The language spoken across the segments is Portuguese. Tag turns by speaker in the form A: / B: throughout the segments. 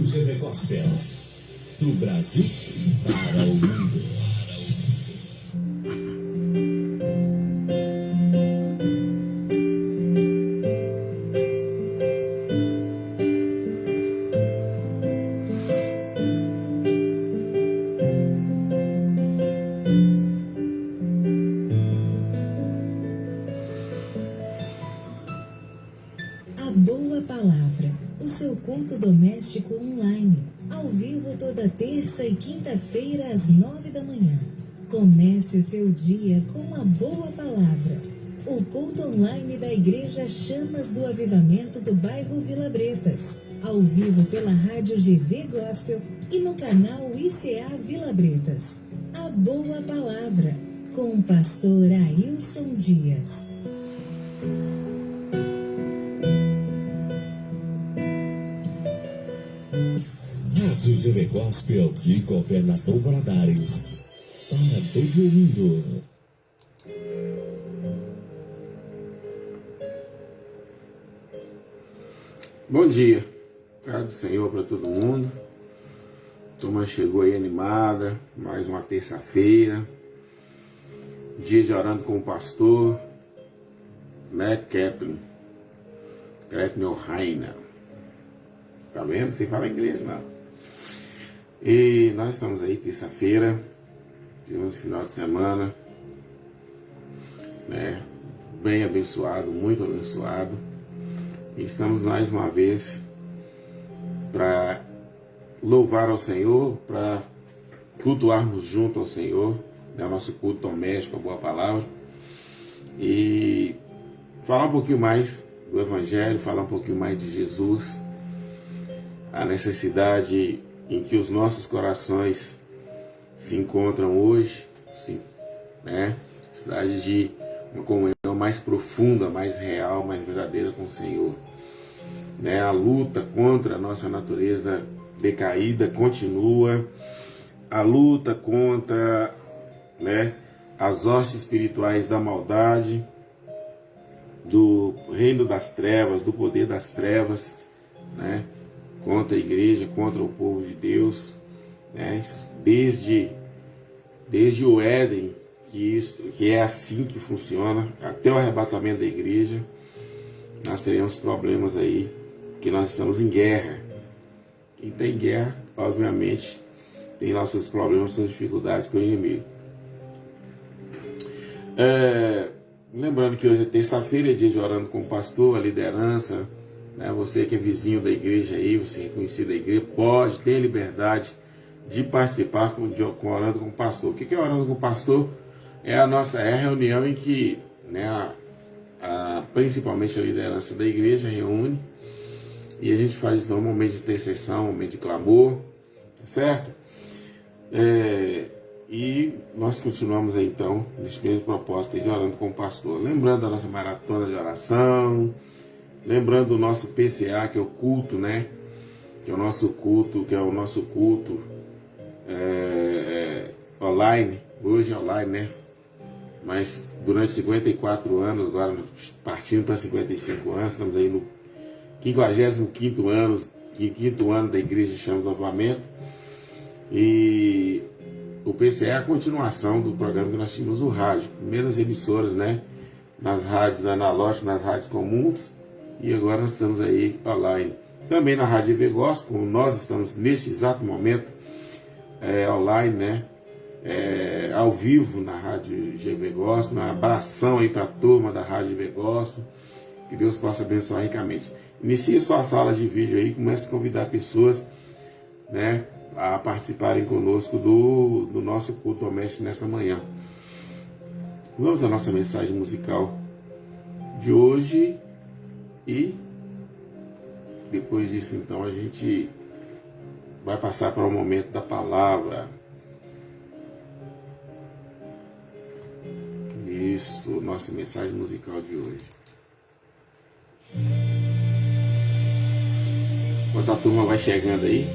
A: GV Gospel, do Brasil para o mundo.
B: A Boa Palavra, o seu culto doméstico online, ao vivo toda terça e quinta-feira às 9 da manhã. Comece seu dia com a Boa Palavra. O culto online da Igreja Chamas do Avivamento do bairro Vila Bretas, ao vivo pela rádio GV Gospel e no canal ICA Vila Bretas. A Boa Palavra, com o pastor Ailson Dias.
A: Rádio GV Gospel de Governador Valadares, para todo mundo.
C: Bom dia, paz do Senhor para todo mundo. A turma chegou aí animada, mais uma terça-feira, dia de orando com o pastor, né, Kathleen O'Hainer. Tá vendo? Você fala inglês, não. E nós estamos aí terça-feira, tivemos final de semana, né, bem abençoado, muito abençoado. E estamos mais uma vez para louvar ao Senhor, para cultuarmos junto ao Senhor, né, nosso culto doméstico, a Boa Palavra, e falar um pouquinho mais do Evangelho, falar um pouquinho mais de Jesus, a necessidade em que os nossos corações se encontram hoje, sim, né? Necessidade de uma comunhão mais profunda, mais real, mais verdadeira com o Senhor, né? A luta contra a nossa natureza decaída continua, a luta contra, né, as hostes espirituais da maldade, do reino das trevas, do poder das trevas, né? Contra a igreja, contra o povo de Deus, né? Desde o Éden, que é assim que funciona, até o arrebatamento da igreja, nós teremos problemas aí, que nós estamos em guerra. Quem tem guerra, obviamente, tem lá seus problemas, suas dificuldades com o inimigo. Lembrando que hoje é terça-feira, é dia de orando com o pastor, a liderança, né? Você que é vizinho da igreja aí, você é conhecido da igreja, pode ter liberdade de participar com orando com o pastor. O que é orando com o pastor? É a reunião em que, né, principalmente a liderança da igreja reúne e a gente faz então um momento de intercessão, um momento de clamor, certo? E nós continuamos aí então nesse mesmo propósito de orando com o pastor. Lembrando da nossa maratona de oração, lembrando do nosso PCA, que é o culto, né? Que é o nosso culto online, hoje é online, né? Mas durante 54 anos, agora partindo para 55 anos, estamos aí no 55º ano da Igreja Chamas do Avivamento. E o PCA é a continuação do programa que nós tínhamos no rádio. Primeiras emissoras, né? Nas rádios analógicas, nas rádios comuns. E agora nós estamos aí online. Também na Rádio GV Gospel, como nós estamos neste exato momento online, né? Ao vivo na Rádio GV Gospel. Um abração aí para a turma da Rádio GV Gospel. Que Deus possa abençoar ricamente. Inicie sua sala de vídeo aí, comece a convidar pessoas, né, a participarem conosco do nosso culto doméstico nessa manhã. Vamos à nossa mensagem musical de hoje e depois disso então a gente vai passar para o momento da palavra. Isso, nossa mensagem musical de hoje. Enquanto a turma vai chegando aí,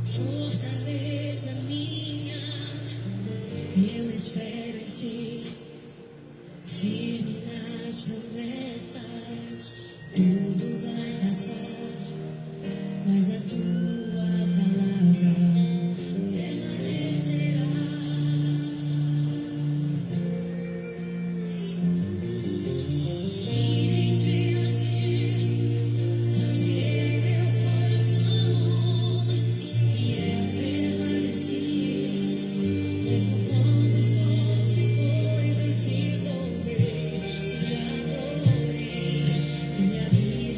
B: Fortaleza minha, Tudo vai passar, mas a tua palavra permanecerá. Irei diante, rasguei meu coração, fiel permaneci, mesmo quando o sol se pôs, eu te louvei, te adorei, minha vida.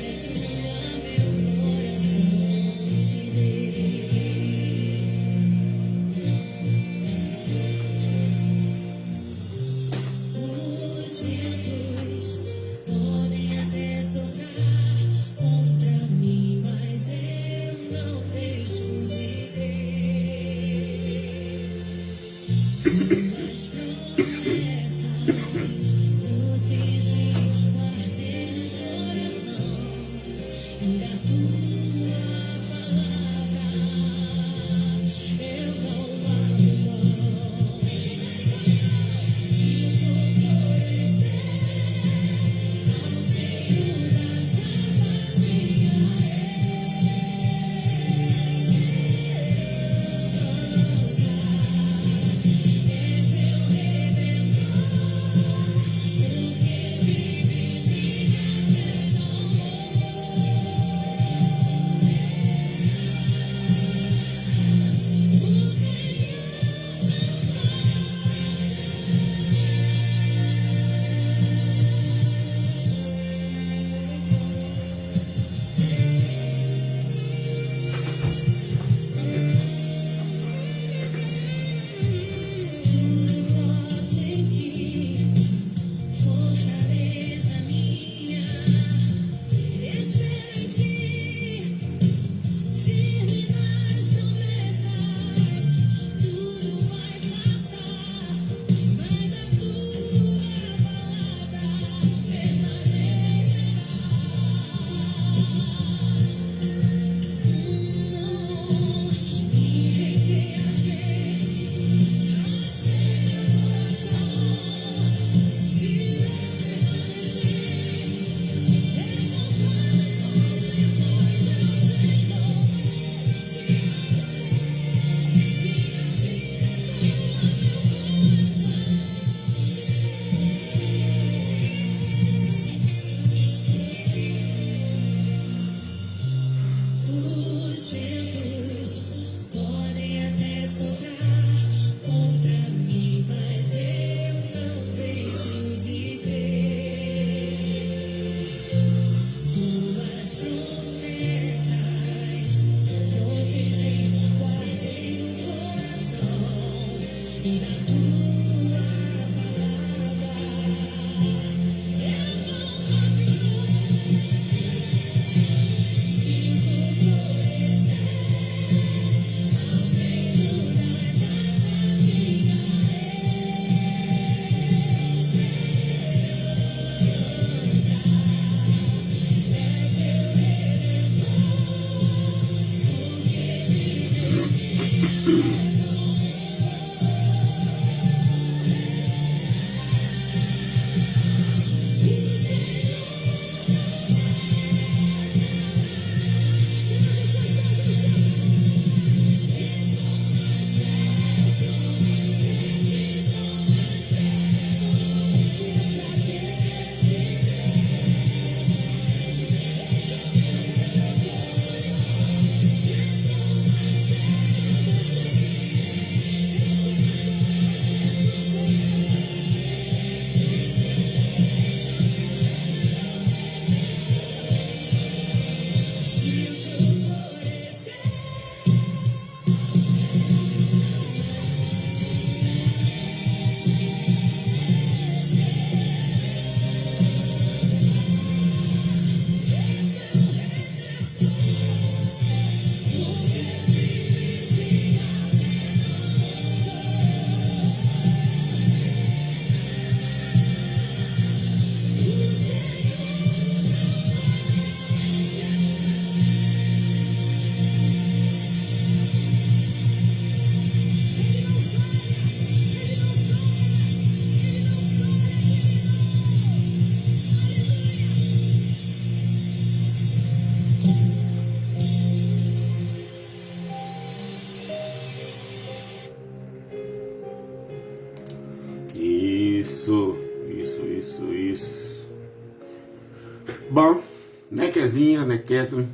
C: Bom, né, Kezinha, né, Kathleen?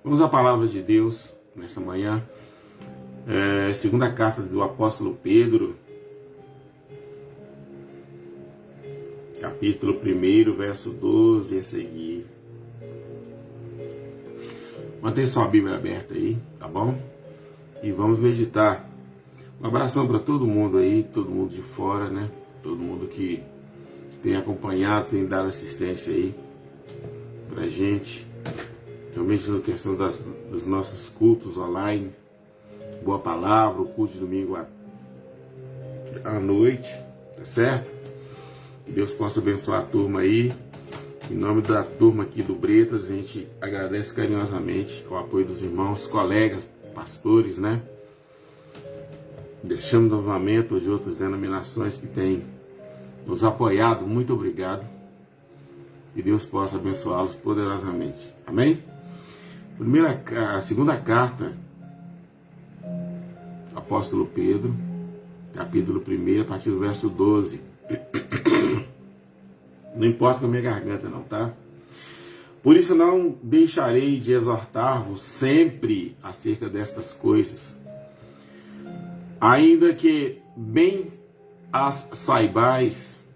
C: Vamos à palavra de Deus nessa manhã. Segunda carta do apóstolo Pedro, capítulo 1, verso 12 a seguir. Mantenha sua Bíblia aberta aí, tá bom? E vamos meditar. Um abração para todo mundo aí, todo mundo de fora, né? Todo mundo que tem acompanhado, tem dado assistência aí pra gente. Também na questão dos nossos cultos online. Boa palavra, o culto de domingo à noite, tá certo? Que Deus possa abençoar a turma aí. Em nome da turma aqui do Bretas, a gente agradece carinhosamente o apoio dos irmãos, colegas, pastores, né? Deixando novamente os de outras denominações que têm nos apoiado. Muito obrigado. Que Deus possa abençoá-los poderosamente. Amém? A segunda carta, apóstolo Pedro, capítulo 1, a partir do verso 12. Não importa com a minha garganta não, tá? Por isso não deixarei de exortar-vos sempre acerca destas coisas, ainda que bem as saibais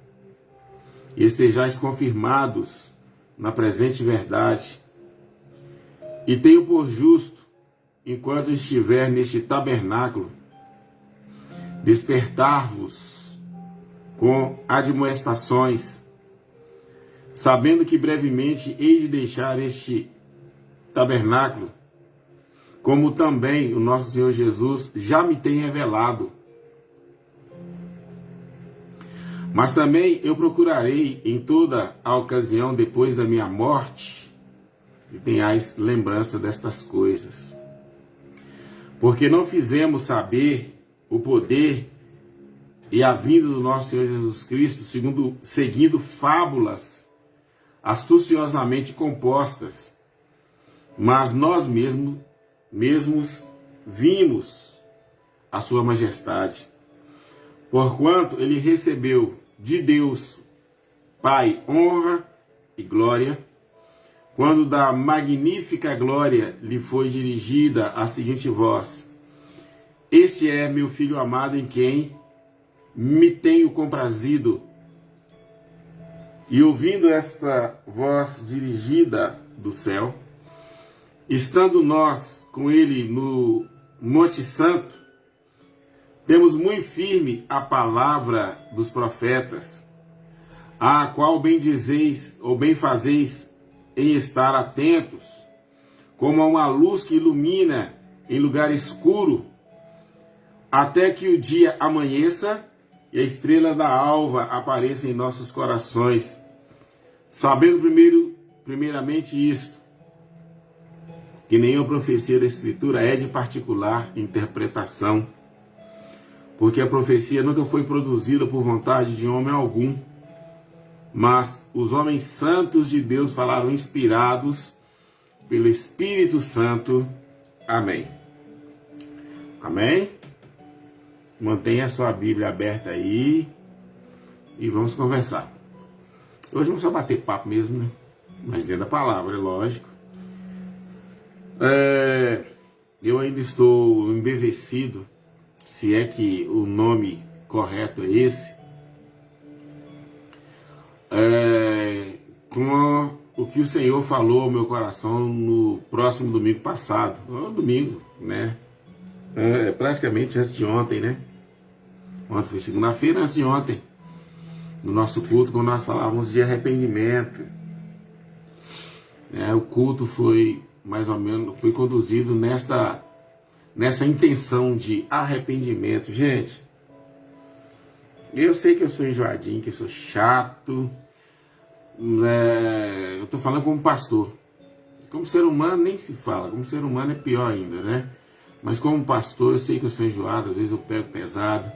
C: e estejais confirmados na presente verdade, e tenho por justo, enquanto estiver neste tabernáculo, despertar-vos com admoestações, sabendo que brevemente hei de deixar este tabernáculo, como também o nosso Senhor Jesus já me tem revelado. Mas também eu procurarei em toda a ocasião depois da minha morte, que tenhais lembrança destas coisas. Porque não fizemos saber o poder e a vinda do nosso Senhor Jesus Cristo seguindo fábulas astuciosamente compostas, mas nós mesmos vimos a sua majestade, porquanto ele recebeu de Deus Pai honra e glória, quando da magnífica glória lhe foi dirigida a seguinte voz: este é meu Filho amado, em quem me tenho comprazido. E ouvindo esta voz dirigida do céu, estando nós com ele no Monte Santo, temos muito firme a palavra dos profetas, a qual bem dizeis ou bem fazeis em estar atentos, como a uma luz que ilumina em lugar escuro, até que o dia amanheça e a estrela da alva apareça em nossos corações, sabendo primeiramente isto, que nenhuma profecia da Escritura é de particular interpretação, porque a profecia nunca foi produzida por vontade de homem algum, mas os homens santos de Deus falaram inspirados pelo Espírito Santo. Amém. Amém? Mantenha a sua Bíblia aberta aí e vamos conversar. Hoje vamos só bater papo mesmo, né? Mas dentro da palavra, é lógico. Eu ainda estou embevecido, se é que o nome correto é esse, com o que o Senhor falou ao meu coração no próximo domingo passado. No domingo, né? Praticamente antes de ontem, né? Ontem foi segunda-feira, antes de ontem, no nosso culto, quando nós falávamos de arrependimento. O culto foi mais ou menos, foi conduzido nessa intenção de arrependimento. Gente, eu sei que eu sou enjoadinho, que eu sou chato, né? Eu tô falando como pastor. Como ser humano nem se fala, como ser humano é pior ainda, né? Mas como pastor eu sei que eu sou enjoado, às vezes eu pego pesado.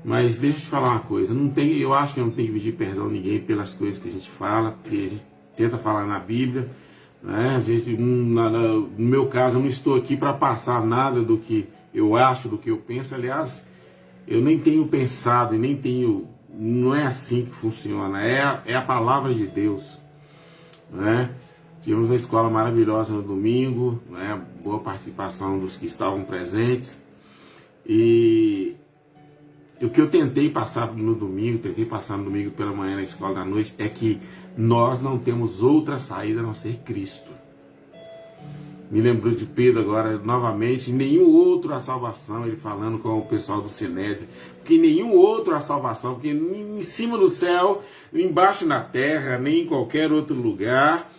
C: Mas deixa eu te falar uma coisa, eu acho que eu não tenho que pedir perdão a ninguém pelas coisas que a gente fala, porque a gente tenta falar na Bíblia, né? No meu caso, eu não estou aqui para passar nada do que eu acho, do que eu penso. Aliás, eu nem tenho pensado e nem tenho... Não é assim que funciona. É a palavra de Deus. né? Tivemos uma escola maravilhosa no domingo, né? Boa participação dos que estavam presentes. E o que eu tentei passar no domingo pela manhã na escola da noite, é que nós não temos outra saída a não ser Cristo. Me lembrou de Pedro agora, novamente, nenhum outro a salvação, ele falando com o pessoal do Sinédrio, porque nenhum outro a salvação, porque em cima do céu, embaixo na terra, nem em qualquer outro lugar,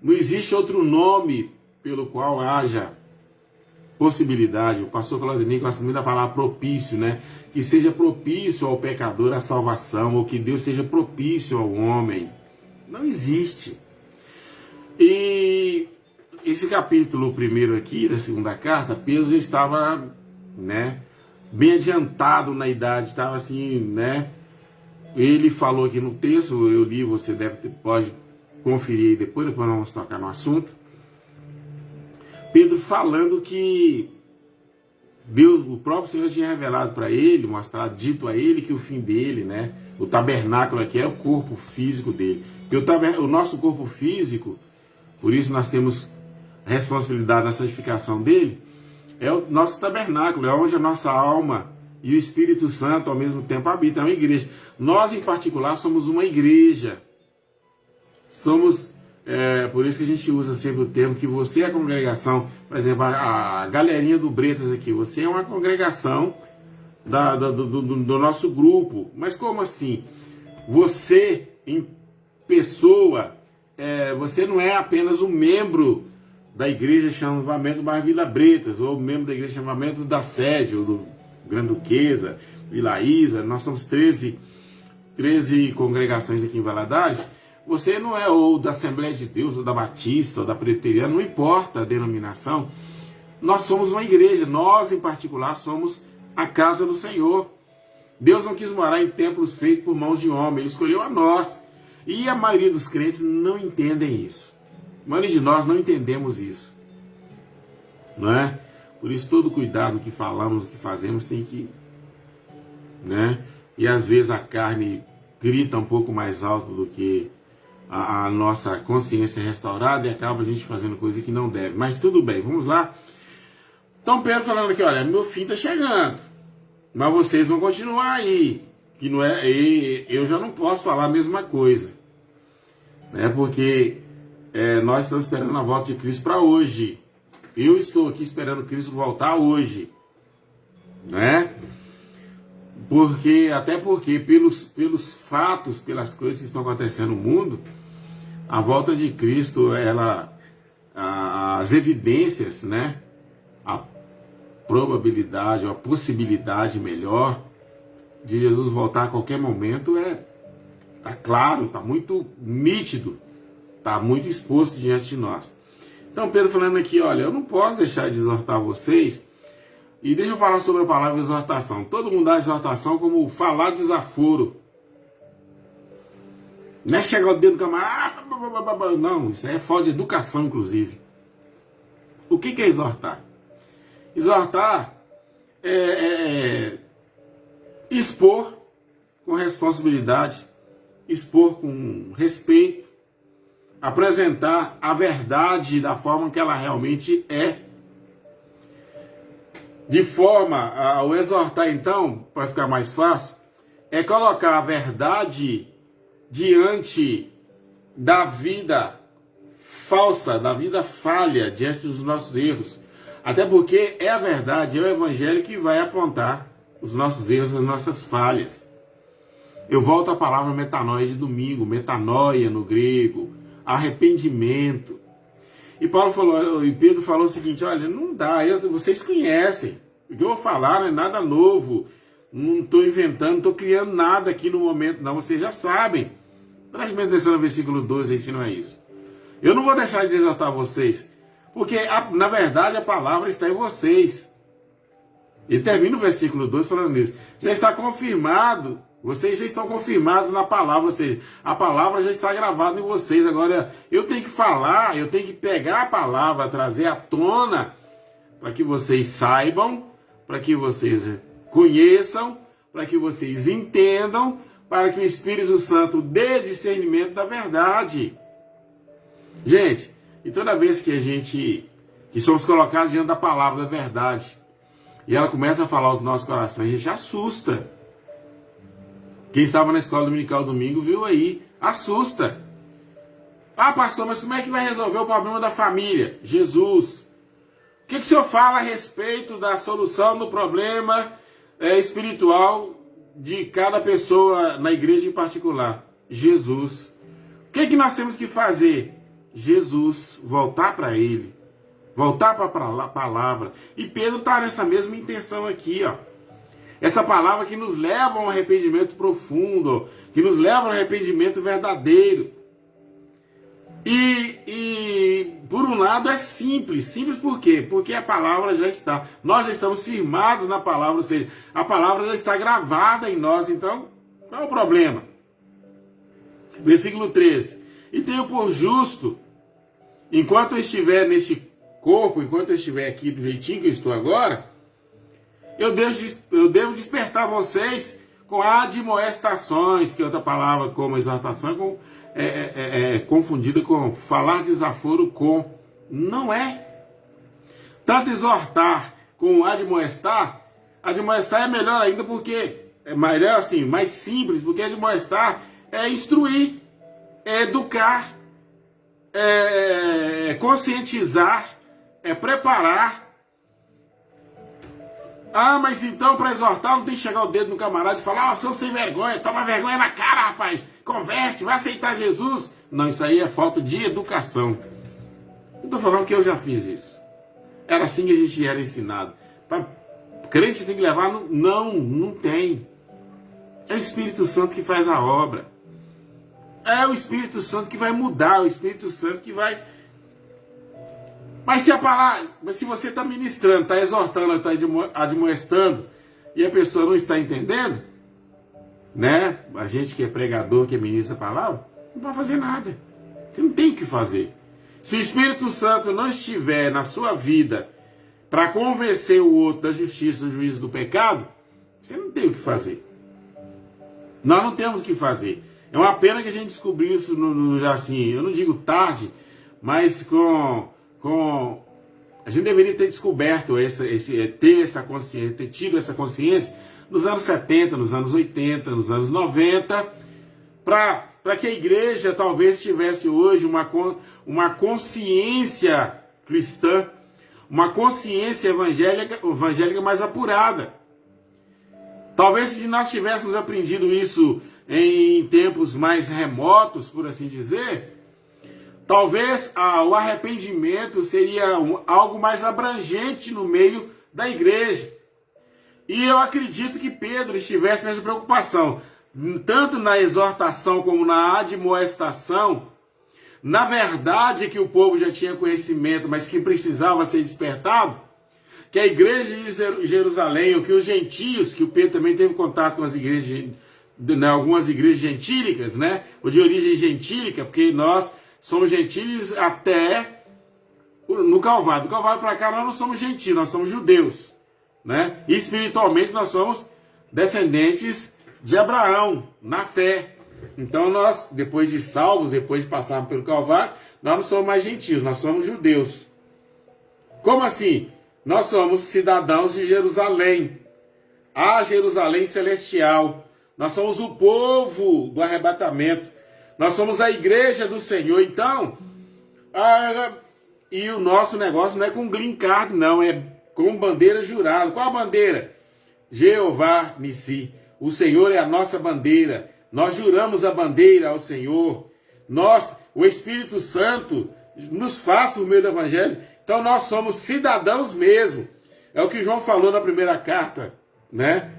C: não existe outro nome pelo qual haja possibilidade. O pastor Claudinei gosta muito da palavra propício, né? Que seja propício ao pecador a salvação, ou que Deus seja propício ao homem. Não existe. E esse capítulo primeiro aqui, da segunda carta, Pedro já estava, né, bem adiantado na idade, estava assim, né? Ele falou aqui no texto, eu li, você pode conferir aí depois nós vamos tocar no assunto. Pedro falando que Deus, o próprio Senhor tinha revelado para ele, mostrado, dito a ele que o fim dele, né, o tabernáculo aqui é o corpo físico dele. Porque o nosso corpo físico, por isso nós temos responsabilidade na santificação dele, é o nosso tabernáculo, é onde a nossa alma e o Espírito Santo ao mesmo tempo habitam, é uma igreja. Nós, em particular, somos uma igreja. Somos, por isso que a gente usa sempre o termo que você é a congregação, por exemplo, a galerinha do Bretas aqui, você é uma congregação do nosso grupo. Mas como assim? Você, em pessoa, você não é apenas um membro da igreja Chamamento do bairro Vila Bretas, ou membro da igreja Chamamento da Sede, ou do Grande Duquesa, Vila Isa. Nós somos 13 congregações aqui em Valadares. Você não é ou da Assembleia de Deus, ou da Batista, ou da Presbiteriana, não importa a denominação. Nós somos uma igreja, nós em particular somos a casa do Senhor. Deus não quis morar em templos feitos por mãos de homem, Ele escolheu a nós. E a maioria dos crentes não entendem isso. A maioria de nós não entendemos isso. Não é? Por isso todo cuidado que falamos, que fazemos, tem que... né? E às vezes a carne grita um pouco mais alto do que a nossa consciência restaurada e acaba a gente fazendo coisa que não deve. Mas tudo bem, vamos lá. Então Pedro falando aqui, olha, meu fim está chegando, mas vocês vão continuar aí, que não é, eu já não posso falar a mesma coisa, né? Porque nós estamos esperando a volta de Cristo para hoje. Eu estou aqui esperando Cristo voltar hoje, né? Até porque pelos fatos, pelas coisas que estão acontecendo no mundo, a volta de Cristo, as evidências, né? A probabilidade, ou a possibilidade melhor de Jesus voltar a qualquer momento tá claro, tá muito nítido, tá muito exposto diante de nós. Então Pedro falando aqui, olha, eu não posso deixar de exortar vocês. E deixa eu falar sobre a palavra exortação. Todo mundo dá exortação como falar desaforo. Não é chegar o dedo no camarada. Não, isso aí é falta de educação, inclusive. O que é exortar? Exortar é expor com responsabilidade, expor com respeito, apresentar a verdade da forma que ela realmente é. De forma, ao exortar então, para ficar mais fácil, é colocar a verdade diante da vida falsa, da vida falha, diante dos nossos erros. Até porque é a verdade, é o Evangelho que vai apontar os nossos erros, as nossas falhas. Eu volto à palavra metanoia de domingo, metanoia no grego, arrependimento. E Pedro falou o seguinte, olha, não dá, vocês conhecem, o que eu vou falar não é nada novo, não estou inventando, não estou criando nada aqui no momento, não, vocês já sabem. Preste bem atenção no versículo 12 aí, se não é isso. Eu não vou deixar de exaltar vocês, porque na verdade a palavra está em vocês. E termina o versículo 12 falando isso. Já está confirmado, vocês já estão confirmados na palavra, ou seja, a palavra já está gravada em vocês. Agora, eu tenho que falar, eu tenho que pegar a palavra, trazer à tona, para que vocês saibam, para que vocês conheçam, para que vocês entendam, para que o Espírito Santo dê discernimento da verdade. Gente, e toda vez que somos colocados diante da palavra da verdade, e ela começa a falar aos nossos corações, a gente assusta. Quem estava na escola dominical domingo viu aí, assusta. Ah, pastor, mas como é que vai resolver o problema da família? Jesus. O que o senhor fala a respeito da solução do problema espiritual de cada pessoa na igreja em particular? Jesus. O que nós temos que fazer? Jesus, voltar para Ele, voltar para a palavra. E Pedro está nessa mesma intenção aqui, ó. Essa palavra que nos leva a um arrependimento profundo, que nos leva a um arrependimento verdadeiro. E por um lado é simples. Simples por quê? Porque a palavra já está. Nós já estamos firmados na palavra, ou seja, a palavra já está gravada em nós. Então, qual é o problema? Versículo 13. E tenho por justo, enquanto eu estiver neste corpo, enquanto eu estiver aqui do jeitinho que eu estou agora, eu devo despertar vocês com admoestações, que é outra palavra como exortação, confundida com falar desaforo com. Não é. Tanto exortar com admoestar é melhor ainda porque é melhor assim, mais simples, porque admoestar é instruir, é educar, é conscientizar, é preparar. Ah, mas então para exortar não tem que chegar o dedo no camarada e falar, seu sem vergonha, toma vergonha na cara, rapaz, converte, vai aceitar Jesus. Não, isso aí é falta de educação. Não estou falando que eu já fiz isso. Era assim que a gente era ensinado. Para crente você tem que levar, não tem. É o Espírito Santo que faz a obra. É o Espírito Santo que vai mudar, o Espírito Santo que vai... Mas se você está ministrando, está exortando, está admoestando, e a pessoa não está entendendo, né? A gente que é pregador, que ministra a palavra, não vai fazer nada. Você não tem o que fazer. Se o Espírito Santo não estiver na sua vida para convencer o outro da justiça, do juízo, do pecado, você não tem o que fazer. Nós não temos o que fazer. É uma pena que a gente descobriu isso, assim, eu não digo tarde, mas a gente deveria ter descoberto ter essa consciência, ter tido essa consciência nos anos 70, nos anos 80, nos anos 90, para que a igreja talvez tivesse hoje uma consciência cristã, uma consciência evangélica mais apurada. Talvez se nós tivéssemos aprendido isso em tempos mais remotos, por assim dizer, talvez o arrependimento seria algo mais abrangente no meio da igreja. E eu acredito que Pedro estivesse nessa preocupação, tanto na exortação como na admoestação. Na verdade que o povo já tinha conhecimento, mas que precisava ser despertado, que a igreja de Jerusalém, ou que os gentios, que o Pedro também teve contato com as igrejas, algumas igrejas gentílicas, né? Ou de origem gentílica, porque nós somos gentios até no Calvário. Do Calvário para cá nós não somos gentios, nós somos judeus, né? E espiritualmente nós somos descendentes de Abraão, na fé. Então nós, depois de salvos, depois de passarmos pelo Calvário, nós não somos mais gentios, nós somos judeus. Como assim? Nós somos cidadãos de Jerusalém, a Jerusalém celestial. Nós somos o povo do arrebatamento. Nós somos a igreja do Senhor. Então, e o nosso negócio não é com green card, não. É com bandeira jurada. Qual a bandeira? Jeová Nissi. O Senhor é a nossa bandeira. Nós juramos a bandeira ao Senhor. O Espírito Santo, nos faz por meio do Evangelho. Então nós somos cidadãos mesmo. É o que João falou na primeira carta, né?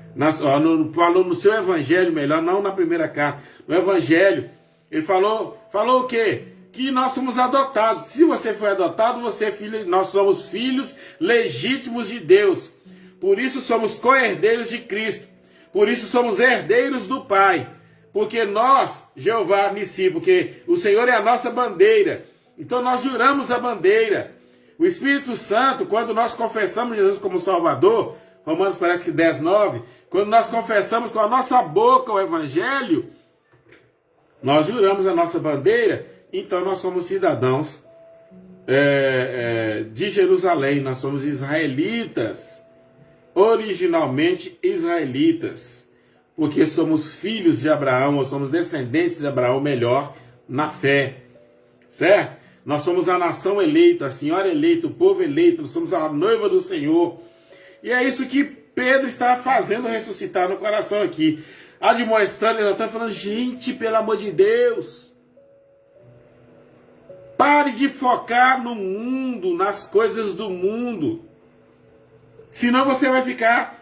C: Falou no seu Evangelho, melhor, não na primeira carta. No Evangelho, ele falou o quê? Que nós somos adotados. Se você foi adotado, você é filho. Nós somos filhos legítimos de Deus. Por isso somos co-herdeiros de Cristo. Por isso somos herdeiros do Pai. Porque nós, Jeová Nissi, porque o Senhor é a nossa bandeira. Então nós juramos a bandeira. O Espírito Santo, quando nós confessamos Jesus como Salvador, Romanos parece que 10:9, quando nós confessamos com a nossa boca o Evangelho, nós juramos a nossa bandeira então nós somos cidadãos de Jerusalém, nós somos israelitas, originalmente israelitas, porque somos filhos de Abraão, ou somos descendentes de Abraão, melhor, na fé, certo? Nós somos a nação eleita, a senhora eleita, o povo eleito, nós somos a noiva do Senhor, e é isso que Pedro está fazendo ressuscitar no coração aqui, admoestando, ele está falando, gente, pelo amor de Deus, pare de focar no mundo, nas coisas do mundo. Senão você vai ficar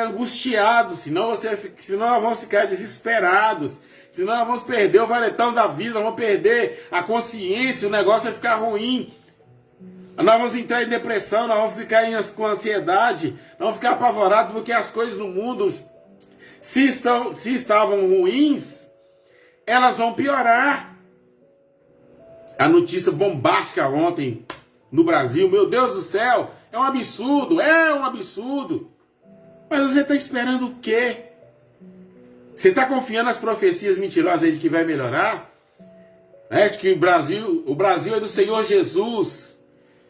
C: angustiado, senão nós vamos ficar desesperados, senão nós vamos perder o valetão da vida, nós vamos perder a consciência, o negócio vai ficar ruim. Nós vamos entrar em depressão, nós vamos ficar com ansiedade, nós vamos ficar apavorados porque as coisas no mundo, se estavam ruins, elas vão piorar. A notícia bombástica ontem no Brasil, meu Deus do céu, é um absurdo. Mas você está esperando o quê? Você está confiando nas profecias mentirosas aí de que vai melhorar? De que o Brasil é do Senhor Jesus.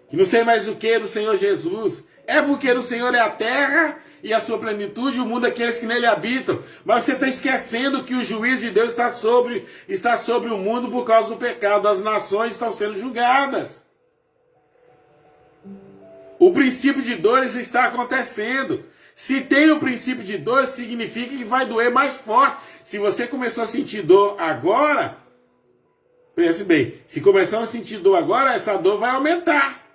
C: Que não sei mais o que é do Senhor Jesus. É porque do Senhor é a terra e a sua plenitude, o mundo é aqueles que nele habitam. Mas você está esquecendo que o juízo de Deus está sobre o mundo por causa do pecado. As nações estão sendo julgadas. O princípio de dores está acontecendo. Se tem o princípio de dor, significa que vai doer mais forte. Se você começou a sentir dor agora, pense bem, se começar a sentir dor agora, essa dor vai aumentar.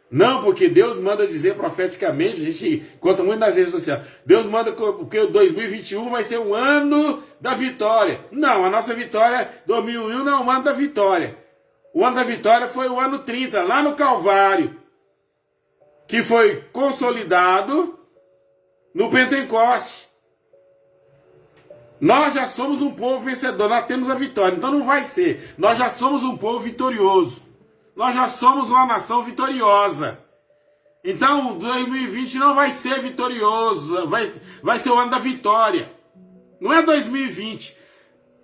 C: Não, porque Deus manda dizer profeticamente, a gente conta muito nas redes sociais, Deus manda que o 2021 vai ser o ano da vitória. Não, a nossa vitória, 2001 não é o ano da vitória. O ano da vitória foi o ano 30, lá no Calvário, que foi consolidado no Pentecoste. Nós já somos um povo vencedor, nós temos a vitória, então não vai ser. Nós já somos um povo vitorioso. Nós já somos uma nação vitoriosa. Então 2020 não vai ser vitorioso, vai ser o ano da vitória. Não é 2020.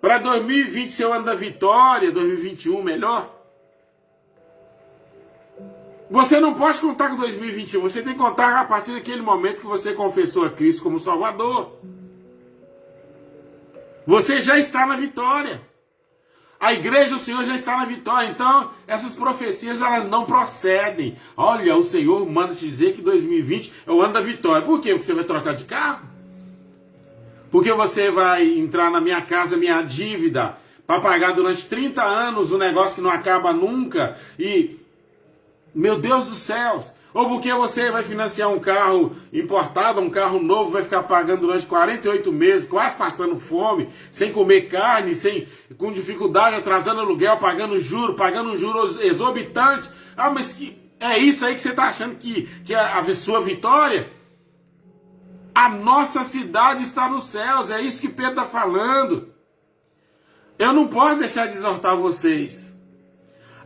C: Para 2020 ser o ano da vitória, 2021 melhor, você não pode contar com 2021, você tem que contar a partir daquele momento que você confessou a Cristo como Salvador. Você já está na vitória. A igreja do Senhor já está na vitória. Então, essas profecias, elas não procedem. Olha, o Senhor manda te dizer que 2020 é o ano da vitória. Por quê? Porque você vai trocar de carro? Porque você vai entrar na minha casa, minha dívida, para pagar durante 30 anos um negócio que não acaba nunca. E, meu Deus dos céus... Ou porque você vai financiar um carro importado, um carro novo, vai ficar pagando durante 48 meses, quase passando fome, sem comer carne, com dificuldade, atrasando aluguel, pagando juros exorbitantes. Ah, mas é isso aí que você está achando que é a sua vitória? A nossa cidade está nos céus, é isso que Pedro está falando. Eu não posso deixar de exortar vocês.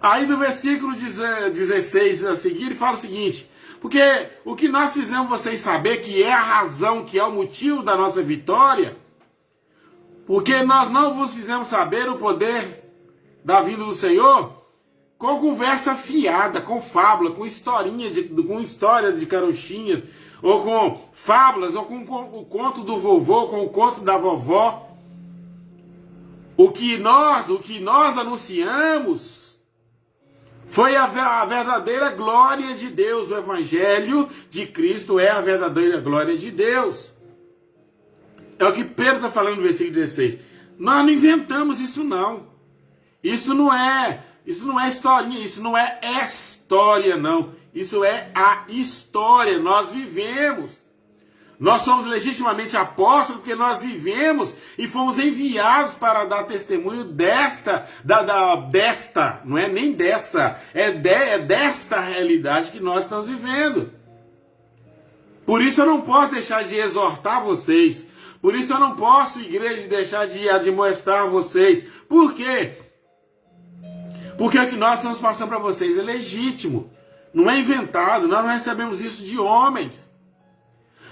C: Aí no versículo 16 a seguir, ele fala o seguinte: porque o que nós fizemos vocês saber, que é a razão, que é o motivo da nossa vitória, porque nós não vos fizemos saber o poder da vinda do Senhor com conversa fiada, com fábula, com história de carochinhas, ou com fábulas, ou com o conto do vovô, com o conto da vovó. O que nós anunciamos foi a verdadeira glória de Deus. O Evangelho de Cristo é a verdadeira glória de Deus. É o que Pedro está falando no versículo 16. Nós não inventamos isso, não. Isso não é historinha, isso não é história, não. Isso é a história. Nós vivemos. Nós somos legitimamente apóstolos porque nós vivemos e fomos enviados para dar testemunho desta, não é nem dessa, é desta realidade que nós estamos vivendo. Por isso eu não posso deixar de exortar vocês. Por isso eu não posso, igreja, deixar de admoestar vocês. Por quê? Porque o que nós estamos passando para vocês é legítimo. Não é inventado. Nós não recebemos isso de homens.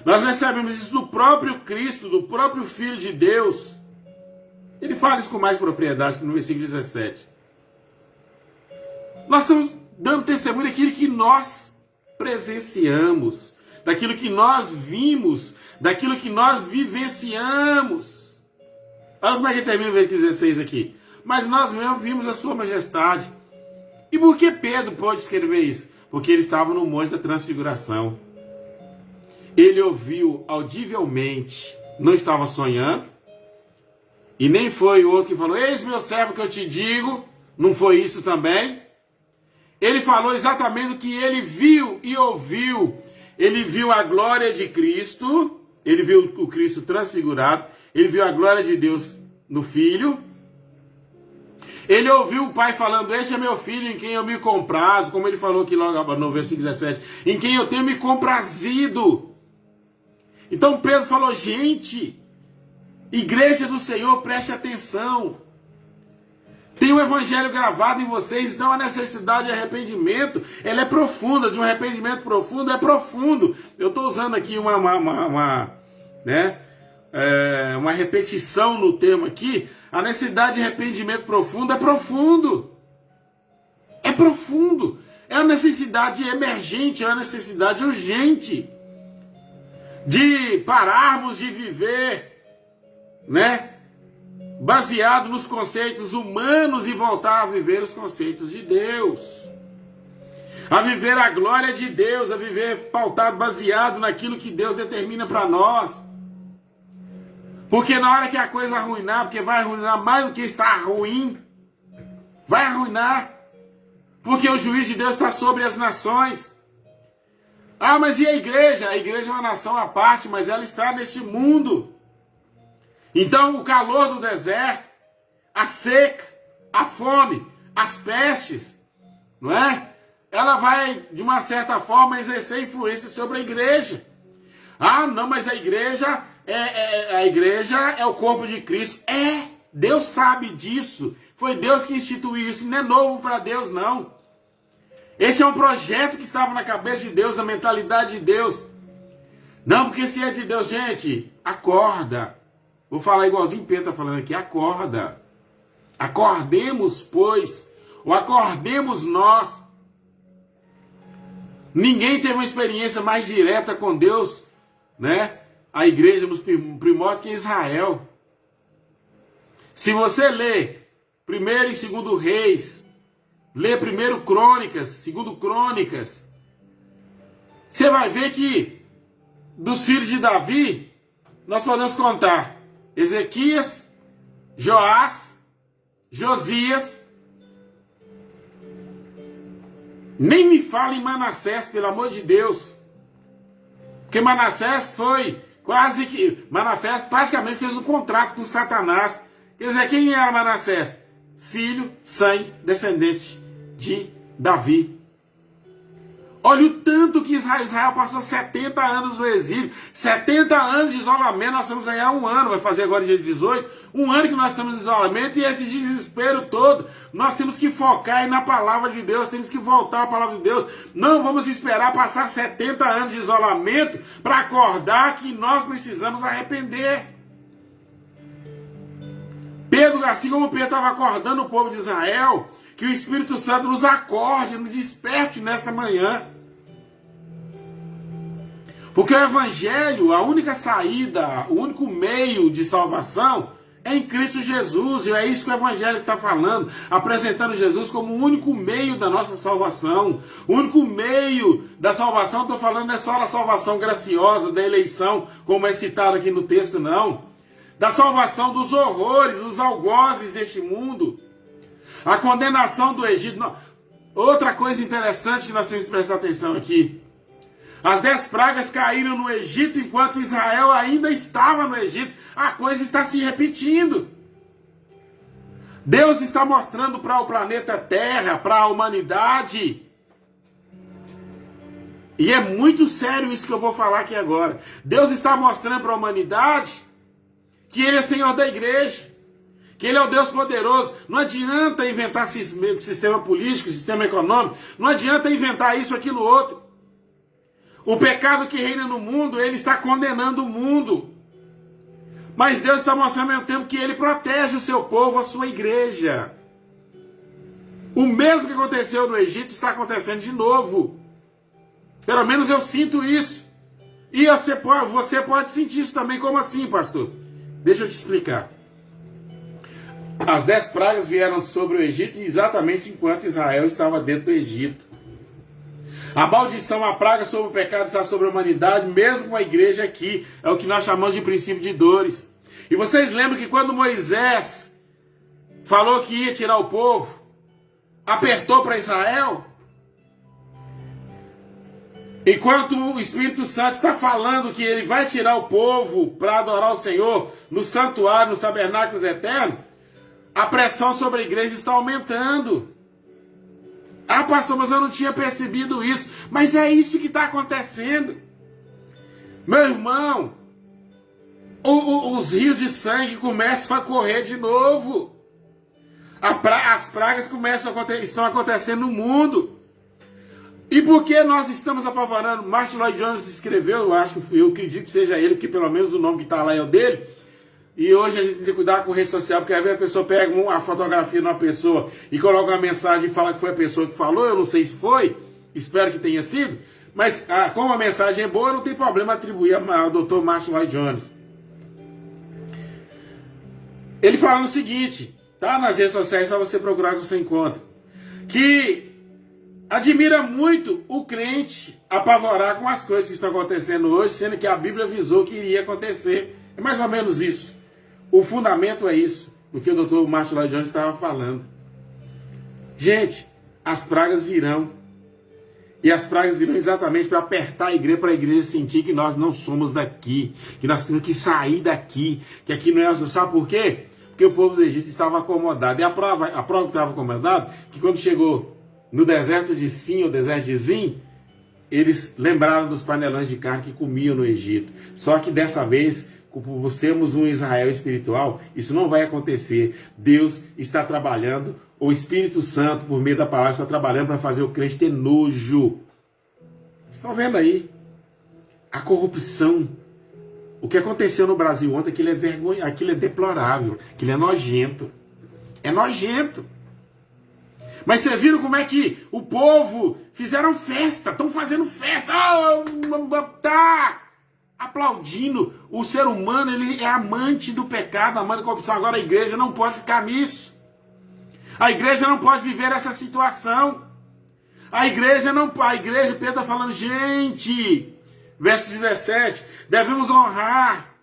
C: Nós recebemos isso do próprio Cristo, do próprio Filho de Deus. Ele fala isso com mais propriedade que no versículo 17. Nós estamos dando testemunho daquilo que nós presenciamos, daquilo que nós vimos, daquilo que nós vivenciamos. Olha como é que termina o versículo 16 aqui. Mas nós mesmo vimos a sua majestade. E por que Pedro pode escrever isso? Porque ele estava no Monte da Transfiguração. Ele ouviu audivelmente, não estava sonhando, e nem foi o outro que falou, eis meu servo que eu te digo, não foi isso também. Ele falou exatamente o que ele viu e ouviu. Ele viu a glória de Cristo, ele viu o Cristo transfigurado, ele viu a glória de Deus no Filho. Ele ouviu o Pai falando, este é meu Filho em quem eu me comprazo, como ele falou aqui logo no versículo 17, em quem eu tenho me comprazido. Então Pedro falou, gente, igreja do Senhor, preste atenção. Tem um evangelho gravado em vocês, então a necessidade de arrependimento, ela é profunda, de um arrependimento profundo, é profundo. Eu estou usando aqui uma repetição no termo aqui. A necessidade de arrependimento profundo é profundo. É profundo. É uma necessidade emergente, é uma necessidade urgente. De pararmos de viver, baseado nos conceitos humanos e voltar a viver os conceitos de Deus. A viver a glória de Deus, a viver pautado, baseado naquilo que Deus determina para nós. Porque na hora que a coisa arruinar, porque vai arruinar mais do que está ruim, vai arruinar. Porque o juiz de Deus está sobre as nações. Ah, mas e a igreja? A igreja é uma nação à parte, mas ela está neste mundo. Então o calor do deserto, a seca, a fome, as pestes, não é? Ela vai, de uma certa forma, exercer influência sobre a igreja. Ah, não, mas a igreja é o corpo de Cristo. É, Deus sabe disso. Foi Deus que instituiu isso. Não é novo para Deus, não. Esse é um projeto que estava na cabeça de Deus, a mentalidade de Deus. Não, porque se é de Deus, gente, acorda. Vou falar igualzinho Pedro está falando aqui, acorda. Acordemos, pois, ou acordemos nós. Ninguém teve uma experiência mais direta com Deus, a igreja nos primórdios que Israel. Se você lê 1º e 2º Reis, lê 1º Crônicas, 2º Crônicas, você vai ver que dos filhos de Davi, nós podemos contar Ezequias, Joás, Josias. Nem me fala em Manassés, pelo amor de Deus. Porque Manassés foi quase que... Manassés praticamente fez um contrato com Satanás. Quer dizer, quem era Manassés? Filho, sangue, descendente de Davi. Olha o tanto que Israel passou 70 anos no exílio. 70 anos de isolamento, nós estamos aí há um ano, vai fazer agora dia 18. Um ano que nós estamos em isolamento e esse desespero todo. Nós temos que focar aí na palavra de Deus, temos que voltar à palavra de Deus. Não vamos esperar passar 70 anos de isolamento para acordar que nós precisamos arrepender. Pedro, assim como Pedro estava acordando o povo de Israel, que o Espírito Santo nos acorde, nos desperte nesta manhã. Porque o Evangelho, a única saída, o único meio de salvação é em Cristo Jesus. E é isso que o Evangelho está falando, apresentando Jesus como o único meio da nossa salvação. O único meio da salvação, estou falando, não é só da salvação graciosa, da eleição, como é citado aqui no texto, não. Da salvação dos horrores, dos algozes deste mundo. A condenação do Egito. Outra coisa interessante que nós temos que prestar atenção aqui. As 10 pragas caíram no Egito enquanto Israel ainda estava no Egito. A coisa está se repetindo. Deus está mostrando para o planeta Terra, para a humanidade. E é muito sério isso que eu vou falar aqui agora. Deus está mostrando para a humanidade que Ele é Senhor da igreja. Que Ele é o Deus poderoso. Não adianta inventar sistema político, sistema econômico. Não adianta inventar isso, aquilo, outro. O pecado que reina no mundo, Ele está condenando o mundo. Mas Deus está mostrando ao mesmo tempo que Ele protege o seu povo, a sua igreja. O mesmo que aconteceu no Egito está acontecendo de novo. Pelo menos eu sinto isso. E você pode sentir isso também. Como assim, pastor? Deixa eu te explicar. As 10 pragas vieram sobre o Egito exatamente enquanto Israel estava dentro do Egito. A maldição, a praga sobre o pecado está sobre a humanidade, mesmo com a igreja aqui. É o que nós chamamos de princípio de dores. E vocês lembram que quando Moisés falou que ia tirar o povo, apertou para Israel? Enquanto o Espírito Santo está falando que ele vai tirar o povo para adorar o Senhor no santuário, nos tabernáculos eternos, a pressão sobre a igreja está aumentando. Ah, pastor, mas eu não tinha percebido isso. Mas é isso que está acontecendo. Meu irmão, os rios de sangue começam a correr de novo. As pragas estão acontecendo no mundo. E por que nós estamos apavorando? Martin Lloyd Jones escreveu, eu acredito que seja ele, porque pelo menos o nome que está lá é o dele. E hoje a gente tem que cuidar com rede social, porque às vezes a pessoa pega a fotografia de uma pessoa e coloca uma mensagem e fala que foi a pessoa que falou. Eu não sei se foi, espero que tenha sido. Mas como a mensagem é boa, não tem problema atribuir ao Dr. Martin Lloyd Jones. Ele fala o seguinte, tá nas redes sociais, só você procurar que você encontra. Que admira muito o crente apavorar com as coisas que estão acontecendo hoje, sendo que a Bíblia avisou que iria acontecer. É mais ou menos isso. O fundamento é isso, o que o Dr. Martin Lloyd Jones estava falando. Gente, as pragas virão. E as pragas virão exatamente para apertar a igreja, para a igreja sentir que nós não somos daqui, que nós temos que sair daqui, que aqui não é... Sabe por quê? Porque o povo do Egito estava acomodado. E a prova que estava acomodado, que quando chegou no deserto de Sim, ou deserto de Zim, eles lembraram dos panelões de carne que comiam no Egito. Só que dessa vez, por sermos um Israel espiritual, isso não vai acontecer. Deus está trabalhando, o Espírito Santo, por meio da palavra, está trabalhando para fazer o crente ter nojo. Vocês estão vendo aí? A corrupção. O que aconteceu no Brasil ontem, aquilo é vergonha, aquilo é deplorável, aquilo é nojento. É nojento. Mas vocês viram como é que o povo fizeram festa, estão fazendo festa, tá aplaudindo. O ser humano, ele é amante do pecado, amante da corrupção. Agora a igreja não pode ficar nisso. A igreja não pode viver essa situação. Pedro está falando, gente, verso 17, devemos honrar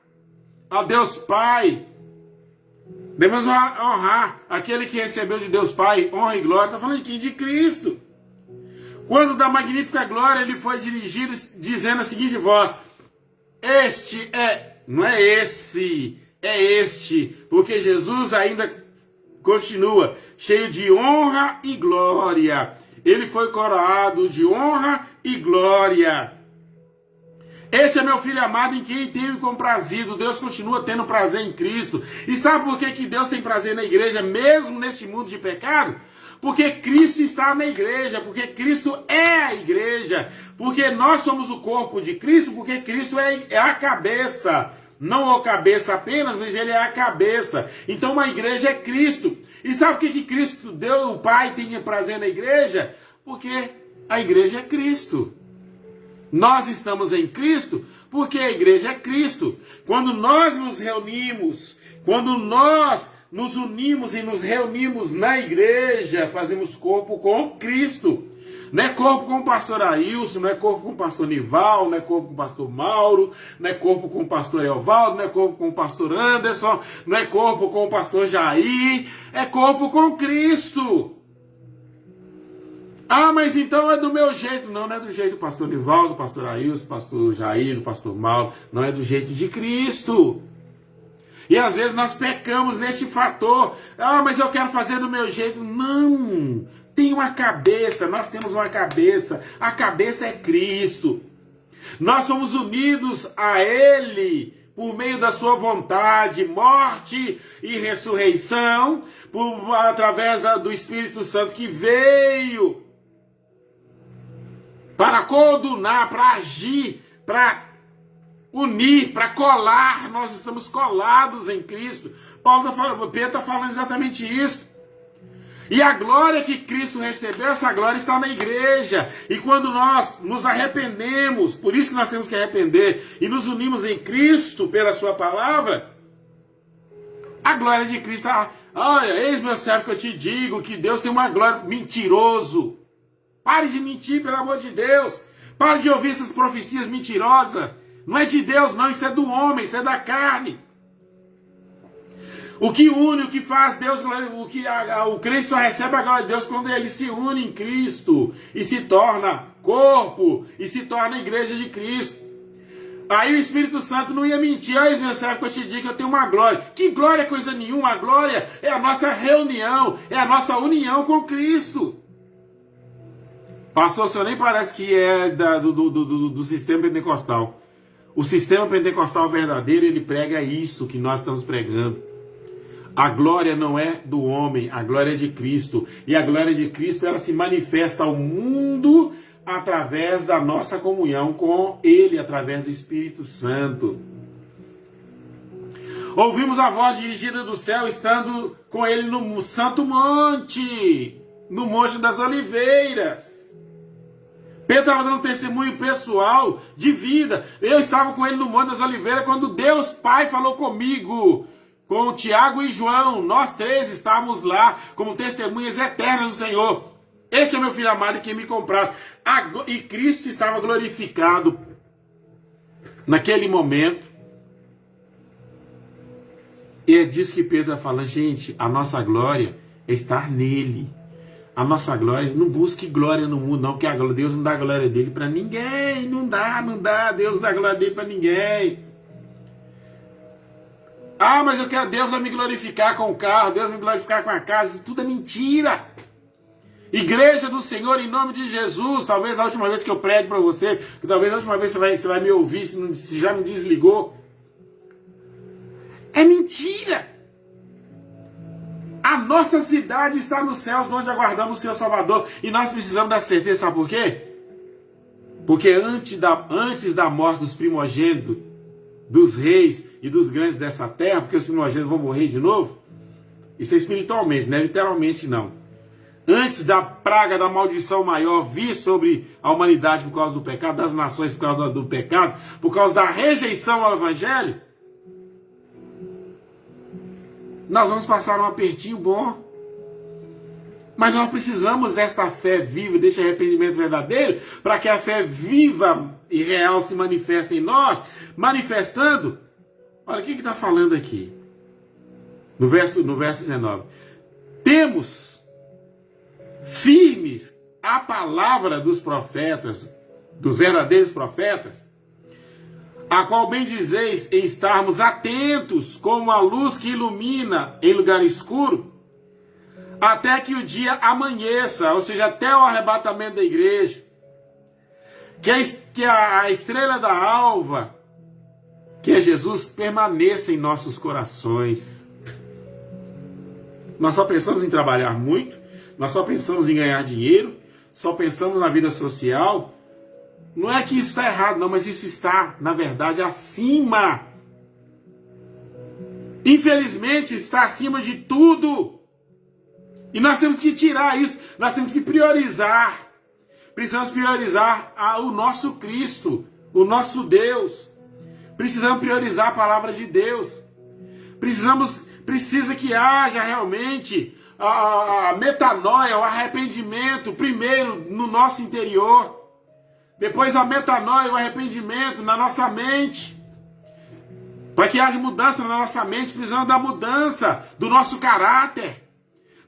C: a Deus Pai. Devemos honrar aquele que recebeu de Deus Pai honra e glória. Está falando aqui de Cristo. Quando da magnífica glória ele foi dirigido dizendo a seguinte voz: este é, não é esse, é este. Porque Jesus ainda continua cheio de honra e glória. Ele foi coroado de honra e glória. Este é meu filho amado em quem tenho comprazido. Deus continua tendo prazer em Cristo. E sabe por que Deus tem prazer na igreja, mesmo neste mundo de pecado? Porque Cristo está na igreja, porque Cristo é a igreja, porque nós somos o corpo de Cristo, porque Cristo é a cabeça. Não a cabeça apenas, mas ele é a cabeça. Então a igreja é Cristo. E sabe por que Cristo, Deus, o Pai, tem prazer na igreja? Porque a igreja é Cristo. Nós estamos em Cristo porque a igreja é Cristo. Quando nós nos reunimos, quando nós nos unimos e nos reunimos na igreja, fazemos corpo com Cristo. Não é corpo com o pastor Ailson, não é corpo com o pastor Nival, não é corpo com o pastor Mauro, não é corpo com o pastor Evaldo, não é corpo com o pastor Anderson, não é corpo com o pastor Jair, é corpo com Cristo. Ah, mas então é do meu jeito. Não, não é do jeito do pastor Nivaldo, do pastor Ailson, do pastor Jair, do pastor Mauro. Não é do jeito de Cristo. E às vezes nós pecamos neste fator. Ah, mas eu quero fazer do meu jeito. Não. Tem uma cabeça, nós temos uma cabeça. A cabeça é Cristo. Nós somos unidos a Ele por meio da sua vontade, morte e ressurreição, através do Espírito Santo que veio para coordenar, para agir, para unir, para colar. Nós estamos colados em Cristo. Pedro está falando exatamente isso. E a glória que Cristo recebeu, essa glória está na igreja. E quando nós nos arrependemos, por isso que nós temos que arrepender, e nos unimos em Cristo pela sua palavra, a glória de Cristo, olha, eis meu servo que eu te digo, que Deus tem uma glória. Mentiroso. Pare de mentir, pelo amor de Deus. Pare de ouvir essas profecias mentirosas. Não é de Deus, não, isso é do homem, isso é da carne. O que une, o que faz Deus, o crente só recebe a glória de Deus quando ele se une em Cristo e se torna corpo e se torna igreja de Cristo. Aí o Espírito Santo não ia mentir. Aí, meu servo, que eu te digo que eu tenho uma glória. Que glória é coisa nenhuma. A glória é a nossa reunião, é a nossa união com Cristo. Pastor, o senhor nem parece que é do sistema pentecostal. O sistema pentecostal verdadeiro, ele prega isso que nós estamos pregando. A glória não é do homem, a glória é de Cristo. E a glória de Cristo, ela se manifesta ao mundo através da nossa comunhão com Ele, através do Espírito Santo. Ouvimos a voz dirigida do céu, estando com Ele no Santo Monte, no Monte das Oliveiras. Pedro estava dando testemunho pessoal de vida. Eu estava com ele no Monte das Oliveiras quando Deus Pai falou comigo, com Tiago e João. Nós três estávamos lá como testemunhas eternas do Senhor. Este é meu filho amado que me compraram. E Cristo estava glorificado naquele momento. E é disso que Pedro está falando. Gente, a nossa glória é estar nele. A nossa glória, não busque glória no mundo não, porque Deus não dá a glória dele para ninguém. Não dá. Deus não dá a glória dele para ninguém. Ah, mas eu quero, Deus vai me glorificar com o carro, Deus vai me glorificar com a casa. Isso tudo é mentira. Igreja do Senhor, em nome de Jesus. Talvez a última vez que eu prego para você, que talvez a última vez você vai me ouvir, se já me desligou. É mentira. A nossa cidade está nos céus, onde aguardamos o Senhor Salvador. E nós precisamos da certeza, sabe por quê? Porque antes da morte dos primogênitos, dos reis e dos grandes dessa terra, porque os primogênitos vão morrer de novo, isso é espiritualmente, não é literalmente não. Antes da praga, da maldição maior vir sobre a humanidade por causa do pecado, das nações por causa do pecado, por causa da rejeição ao Evangelho, nós vamos passar um apertinho bom. Mas nós precisamos desta fé viva, deste arrependimento verdadeiro, para que a fé viva e real se manifeste em nós, manifestando. Olha o que está falando aqui. No verso 19. Temos firmes a palavra dos profetas, dos verdadeiros profetas, a qual bem dizeis em estarmos atentos como a luz que ilumina em lugar escuro, até que o dia amanheça, ou seja, até o arrebatamento da igreja, que a estrela da alva, que é Jesus, permaneça em nossos corações. Nós só pensamos em trabalhar muito, nós só pensamos em ganhar dinheiro, só pensamos na vida social. Não é que isso está errado, não, mas isso está, na verdade, acima. Infelizmente, está acima de tudo. E nós temos que tirar isso, nós temos que priorizar. Precisamos priorizar o nosso Cristo, o nosso Deus. Precisamos priorizar a palavra de Deus. Precisa que haja realmente a metanoia, o arrependimento, primeiro no nosso interior. Depois a metanoia, o arrependimento na nossa mente. Para que haja mudança na nossa mente, precisamos da mudança do nosso caráter.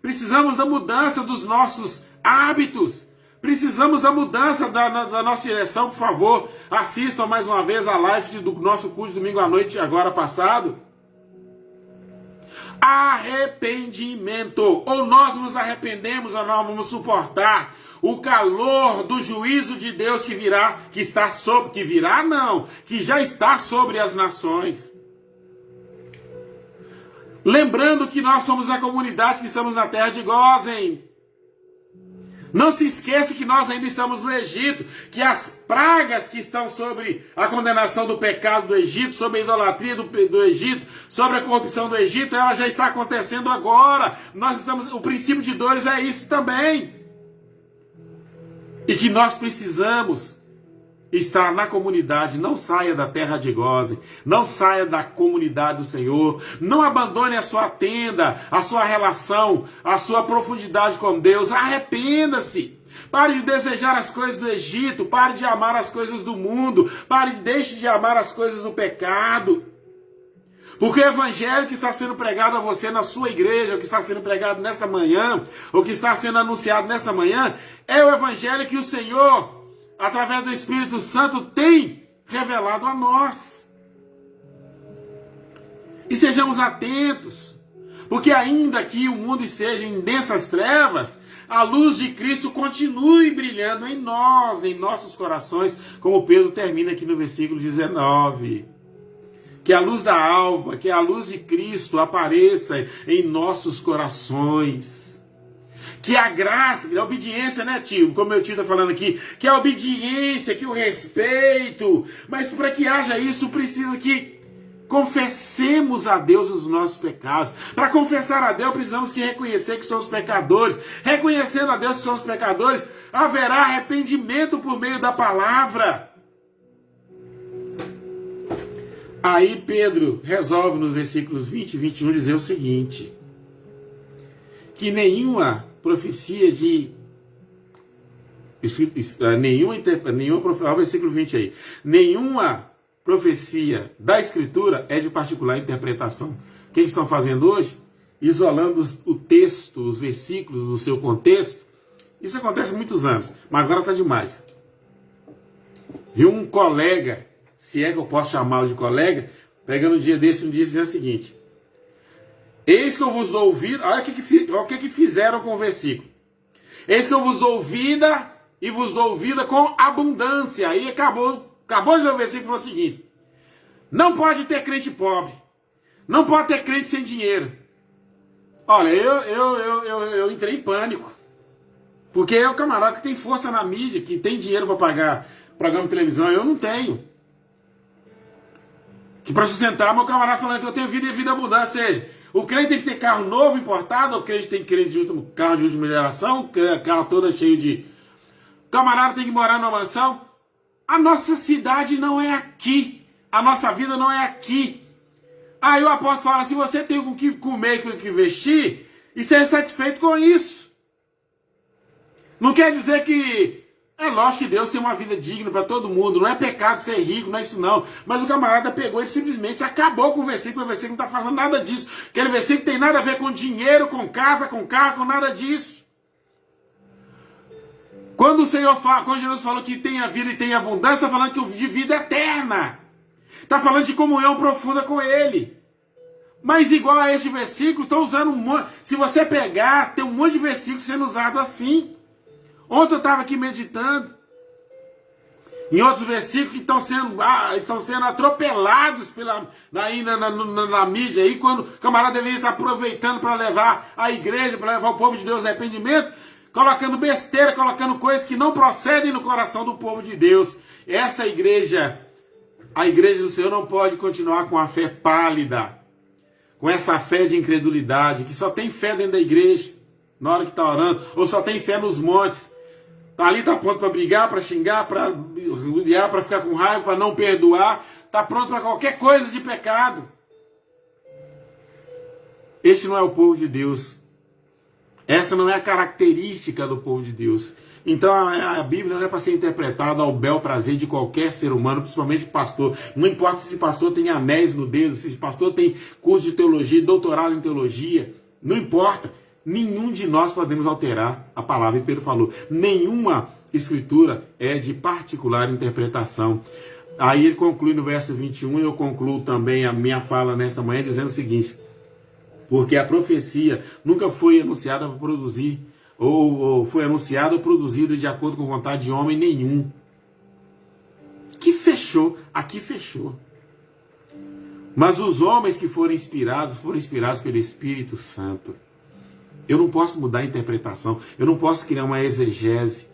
C: Precisamos da mudança dos nossos hábitos. Precisamos da mudança da nossa direção. Por favor, assistam mais uma vez a live do nosso curso domingo à noite, agora passado. Arrependimento. Ou nós nos arrependemos ou nós vamos suportar o calor do juízo de Deus que virá, que já está sobre as nações. Lembrando que nós somos a comunidade que estamos na terra de Gósen. Não se esqueça que nós ainda estamos no Egito, que as pragas que estão sobre a condenação do pecado do Egito, sobre a idolatria do Egito, sobre a corrupção do Egito, ela já está acontecendo agora. O princípio de dores é isso também. E que nós precisamos estar na comunidade. Não saia da terra de Gósen, não saia da comunidade do Senhor, não abandone a sua tenda, a sua relação, a sua profundidade com Deus. Arrependa-se. Pare de desejar as coisas do Egito, pare de amar as coisas do mundo, deixe de amar as coisas do pecado. Porque o evangelho que está sendo pregado a você na sua igreja, o que está sendo pregado nesta manhã, o que está sendo anunciado nesta manhã, é o evangelho que o Senhor, através do Espírito Santo, tem revelado a nós. E sejamos atentos, porque ainda que o mundo esteja em densas trevas, a luz de Cristo continue brilhando em nós, em nossos corações, como Pedro termina aqui no versículo 19. Que a luz da alva, que a luz de Cristo apareça em nossos corações. Que a graça, a obediência, né, tio? Como meu tio está falando aqui, que a obediência, que o respeito. Mas para que haja isso, precisa que confessemos a Deus os nossos pecados. Para confessar a Deus, precisamos que reconhecer que somos pecadores. Reconhecendo a Deus que somos pecadores, haverá arrependimento por meio da palavra. Aí Pedro resolve nos versículos 20 e 21 dizer o seguinte: que nenhuma profecia de... Olha o versículo 20 aí. Nenhuma profecia da Escritura é de particular interpretação. O que eles estão fazendo hoje? Isolando o texto, os versículos do seu contexto. Isso acontece há muitos anos, mas agora está demais. Viu um colega, se é que eu posso chamá-lo de colega, pegando um dia desse, dizendo o seguinte: eis que eu vos dou vida. Olha o que fizeram com o versículo. Eis que eu vos dou vida, e vos dou vida com abundância. Aí acabou de ler o versículo e falou o seguinte: não pode ter crente pobre, não pode ter crente sem dinheiro. Olha, eu entrei em pânico, porque é o camarada que tem força na mídia, que tem dinheiro para pagar programa de televisão, eu não tenho. Que para sustentar, meu camarada falando que eu tenho vida e vida abundante. Ou seja, o crente tem que ter carro novo importado, o crente tem que ter carro de última geração, carro todo cheio de... O camarada tem que morar numa mansão. A nossa cidade não é aqui. A nossa vida não é aqui. Aí o apóstolo fala: se você tem o que comer e o que vestir, esteja satisfeito com isso. Não quer dizer que... É lógico que Deus tem uma vida digna para todo mundo. Não é pecado ser rico, não é isso não. Mas o camarada pegou e simplesmente acabou com o versículo. O versículo não está falando nada disso. Aquele versículo tem nada a ver com dinheiro, com casa, com carro, com nada disso. Quando Jesus falou que tem a vida e tem abundância, está falando de vida eterna. Está falando de comunhão profunda com Ele. Mas igual a este versículo, estão usando um monte. Se você pegar, tem um monte de versículos sendo usado assim. Ontem eu estava aqui meditando em outros versículos que estão sendo atropelados na mídia, aí, quando o camarada deveria estar aproveitando para levar a igreja, para levar o povo de Deus ao arrependimento, colocando besteira, colocando coisas que não procedem no coração do povo de Deus. Essa igreja, a igreja do Senhor, não pode continuar com a fé pálida, com essa fé de incredulidade, que só tem fé dentro da igreja, na hora que está orando, ou só tem fé nos montes. Ali está pronto para brigar, para xingar, para odiar, para ficar com raiva, para não perdoar. Está pronto para qualquer coisa de pecado. Este não é o povo de Deus. Essa não é a característica do povo de Deus. Então a Bíblia não é para ser interpretada ao bel prazer de qualquer ser humano, principalmente pastor. Não importa se esse pastor tem anéis no dedo, se esse pastor tem curso de teologia, doutorado em teologia. Não importa. Nenhum de nós podemos alterar a palavra. E Pedro falou: nenhuma escritura é de particular interpretação. Aí ele conclui no verso 21, e eu concluo também a minha fala nesta manhã dizendo o seguinte: porque a profecia nunca foi anunciada para produzir, ou foi anunciada ou produzida de acordo com vontade de homem nenhum. Que fechou, aqui fechou. Mas os homens que foram inspirados pelo Espírito Santo. Eu não posso mudar a interpretação. Eu não posso criar uma exegese.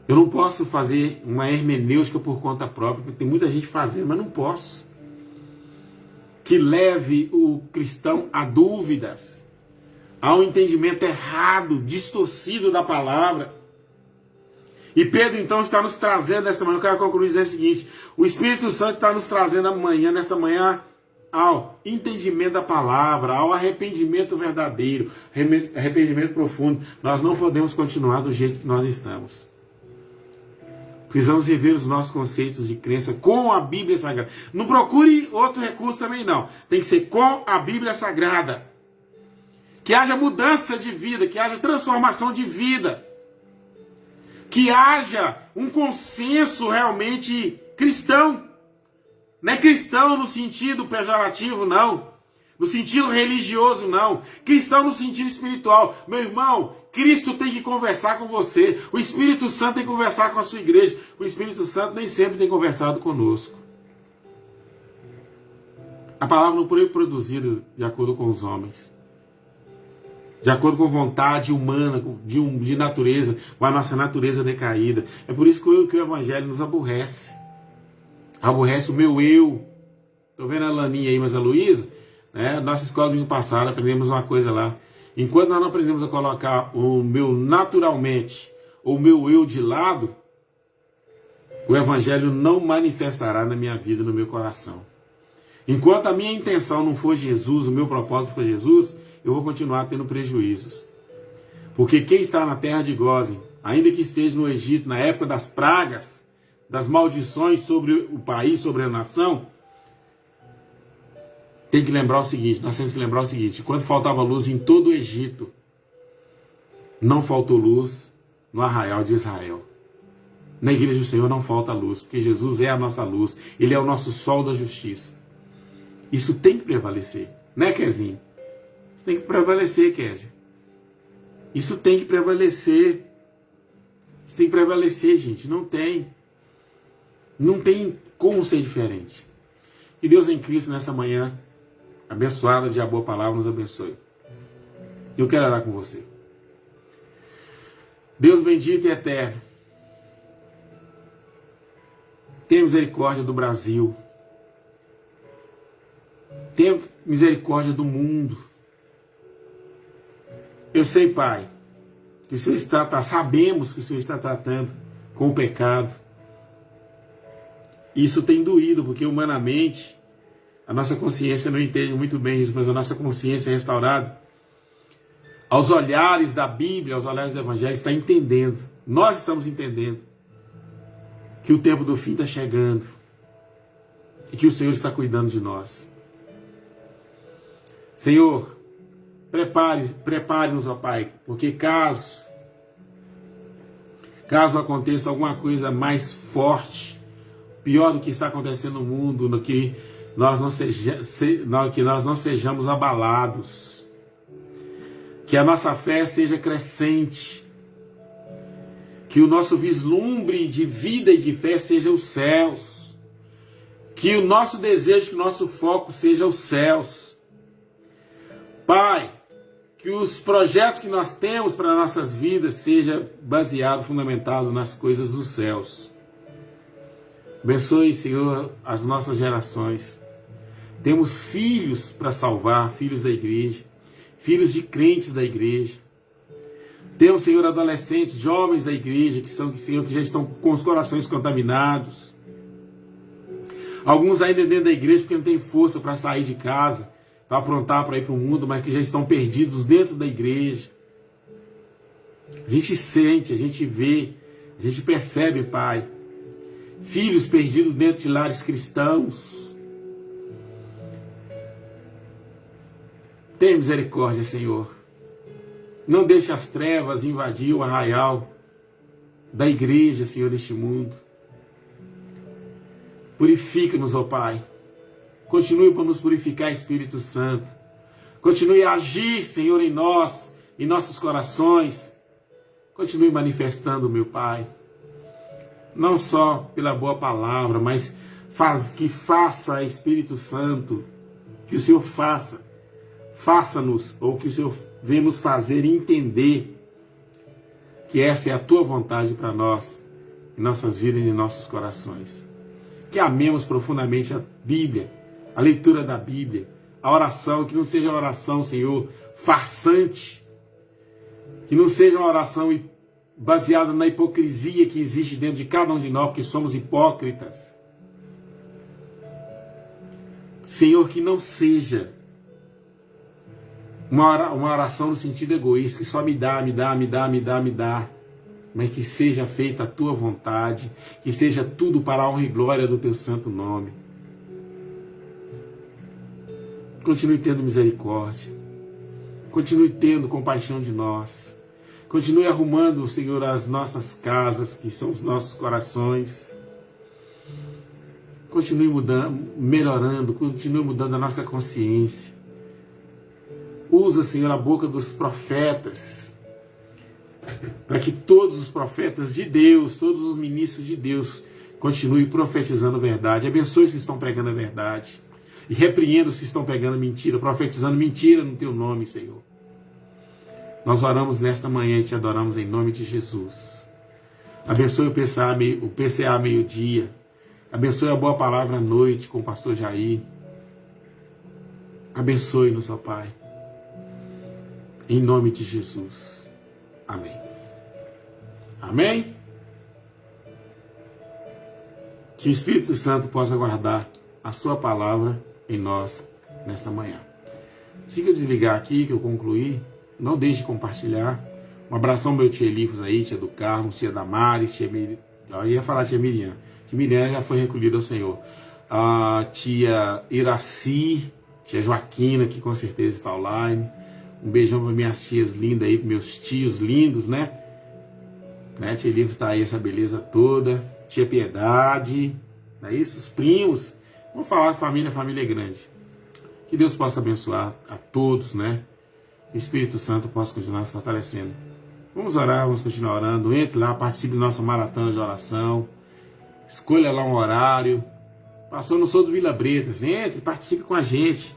C: Eu não posso fazer uma hermenêutica por conta própria, porque tem muita gente fazendo, mas não posso. Que leve o cristão a dúvidas, a um entendimento errado, distorcido da palavra. E Pedro então está nos trazendo nessa manhã, eu quero concluir dizendo o seguinte: o Espírito Santo está nos trazendo amanhã, nessa manhã, ao entendimento da palavra, ao arrependimento verdadeiro, arrependimento profundo. Nós não podemos continuar do jeito que nós estamos. Precisamos rever os nossos conceitos de crença com a Bíblia Sagrada. Não procure outro recurso também não. Tem que ser com a Bíblia Sagrada. Que haja mudança de vida, que haja transformação de vida. Que haja um consenso realmente cristão. Não é cristão no sentido pejorativo, não. No sentido religioso, não. Cristão no sentido espiritual. Meu irmão, Cristo tem que conversar com você. O Espírito Santo tem que conversar com a sua igreja. O Espírito Santo nem sempre tem conversado conosco. A palavra não foi produzida de acordo com os homens. De acordo com a vontade humana, de natureza, com a nossa natureza decaída. É por isso que o Evangelho nos aborrece. Aborrece o meu eu. Estou vendo a Laninha aí, mas a Luísa, né? Nossa escola do ano passado, aprendemos uma coisa lá. Enquanto nós não aprendemos a colocar o meu naturalmente, ou o meu eu de lado, o Evangelho não manifestará na minha vida, no meu coração. Enquanto a minha intenção não for Jesus, o meu propósito for Jesus, eu vou continuar tendo prejuízos. Porque quem está na terra de Gósen, ainda que esteja no Egito, na época das pragas, das maldições sobre o país, sobre a nação, tem que lembrar o seguinte, nós temos que lembrar o seguinte: quando faltava luz em todo o Egito, não faltou luz no arraial de Israel. Na igreja do Senhor não falta luz, porque Jesus é a nossa luz, Ele é o nosso sol da justiça. Isso tem que prevalecer, né, Kezinho? Isso tem que prevalecer, Kézia. Isso tem que prevalecer. Isso tem que prevalecer, gente. Não tem como ser diferente. Que Deus em Cristo nessa manhã, abençoada de a boa palavra, nos abençoe. Eu quero orar com você. Deus bendito e eterno, tenha misericórdia do Brasil. Tenha misericórdia do mundo. Eu sei, Pai, que o Senhor sabemos que o Senhor está tratando com o pecado. Isso tem doído, porque humanamente a nossa consciência não entende muito bem isso, mas a nossa consciência é restaurada. Aos olhares da Bíblia, aos olhares do Evangelho, está entendendo. Nós estamos entendendo que o tempo do fim está chegando e que o Senhor está cuidando de nós. Senhor, prepare-nos, ó Pai, porque caso aconteça alguma coisa mais forte, pior do que está acontecendo no mundo, no que nós não sejamos abalados, que a nossa fé seja crescente, que o nosso vislumbre de vida e de fé seja os céus, que o nosso desejo, que o nosso foco seja os céus. Pai, que os projetos que nós temos para nossas vidas seja baseado, fundamentado nas coisas dos céus. Abençoe, Senhor, as nossas gerações. Temos filhos para salvar, filhos da igreja, filhos de crentes da igreja. Temos, Senhor, adolescentes, jovens da igreja, Senhor, que já estão com os corações contaminados. Alguns ainda dentro da igreja porque não tem força para sair de casa, para aprontar para ir para o mundo, mas que já estão perdidos dentro da igreja. A gente sente, a gente vê, a gente percebe, Pai, filhos perdidos dentro de lares cristãos. Tenha misericórdia, Senhor. Não deixe as trevas invadir o arraial da igreja, Senhor, neste mundo. Purifica-nos, ó Pai. Continue para nos purificar, Espírito Santo. Continue a agir, Senhor, em nós, em nossos corações. Continue manifestando, meu Pai. Não só pela boa palavra, mas que faça, Espírito Santo, que o Senhor faça. Faça-nos, ou que o Senhor venha nos fazer entender que essa é a tua vontade para nós, em nossas vidas e em nossos corações. Que amemos profundamente a Bíblia, a leitura da Bíblia, a oração, que não seja uma oração, Senhor, farsante, que não seja uma oração baseada na hipocrisia que existe dentro de cada um de nós, porque somos hipócritas. Senhor, que não seja uma oração no sentido egoísta, que só me dá, mas que seja feita a tua vontade, que seja tudo para a honra e glória do teu santo nome. Continue tendo misericórdia, continue tendo compaixão de nós, continue arrumando, Senhor, as nossas casas, que são os nossos corações, continue mudando, melhorando, continue mudando a nossa consciência. Usa, Senhor, a boca dos profetas, para que todos os profetas de Deus, todos os ministros de Deus, continuem profetizando a verdade. Abençoe os que estão pregando a verdade. E repreenda os que estão pregando mentira, profetizando mentira no teu nome, Senhor. Nós oramos nesta manhã e te adoramos em nome de Jesus. Abençoe o PCA meio-dia. Abençoe a boa palavra à noite com o pastor Jair. Abençoe-nos, ó Pai. Em nome de Jesus. Amém. Amém? Que o Espírito Santo possa guardar a sua palavra em nós nesta manhã. Se eu desligar aqui, que eu concluí, não deixe de compartilhar. Um abração meu tia Elifos aí, tia do Carmo, tia Damares, tia Miriam. Eu ia falar tia Miriam. Tia Miriam já foi recolhida ao Senhor. A tia Iraci, tia Joaquina, que com certeza está online. Um beijão para minhas tias lindas aí, para meus tios lindos, né? Tia Elifos está aí, essa beleza toda. Tia Piedade, não é isso? Os primos. Vamos falar família é grande. Que Deus possa abençoar a todos, né? O Espírito Santo possa continuar se fortalecendo. Vamos orar, vamos continuar orando. Entre lá, participe da nossa maratona de oração. Escolha lá um horário. Pastor, não sou do Vila Bretas. Entre, participe com a gente.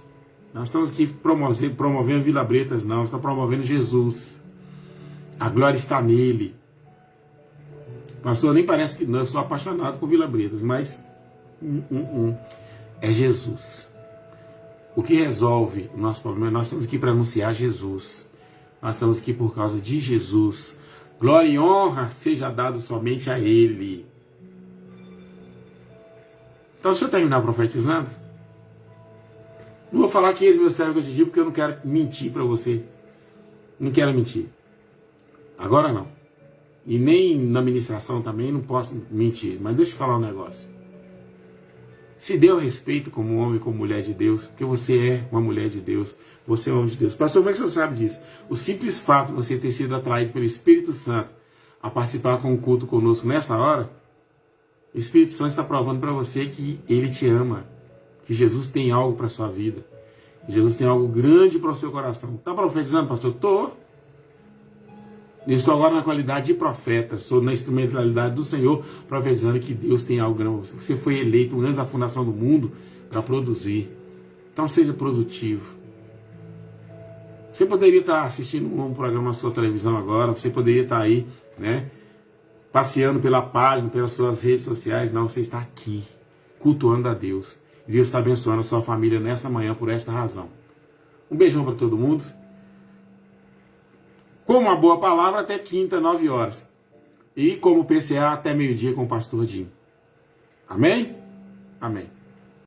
C: Nós estamos aqui promovendo Vila Bretas, não. Nós estamos promovendo Jesus. A glória está nele. Pastor, nem parece que não. Eu sou apaixonado por Vila Bretas, mas é Jesus. O que resolve o nosso problema? Nós estamos aqui para anunciar Jesus. Nós estamos aqui por causa de Jesus. Glória e honra seja dado somente a Ele. Então, deixa eu terminar profetizando. Não vou falar que esse meu servo que eu te digo, porque eu não quero mentir para você. Não quero mentir. Agora não. E nem na ministração também não posso mentir. Mas deixa eu falar um negócio. Se deu respeito como homem, como mulher de Deus, porque você é uma mulher de Deus, você é um homem de Deus. Pastor, como é que você sabe disso? O simples fato de você ter sido atraído pelo Espírito Santo a participar com o culto conosco nessa hora, o Espírito Santo está provando para você que Ele te ama, que Jesus tem algo para a sua vida, que Jesus tem algo grande para o seu coração. Está profetizando, pastor? Estou. Eu estou agora na qualidade de profeta, sou na instrumentalidade do Senhor, profetizando que Deus tem algo grande para você. Você foi eleito antes da fundação do mundo para produzir. Então seja produtivo. Você poderia estar assistindo um programa na sua televisão agora, você poderia estar aí, né, passeando pela página, pelas suas redes sociais. Não, você está aqui, cultuando a Deus. Deus está abençoando a sua família nessa manhã por esta razão. Um beijão para todo mundo. Com uma boa palavra até quinta, 9 horas. E como PCA até meio-dia com o pastor Dinho. Amém? Amém.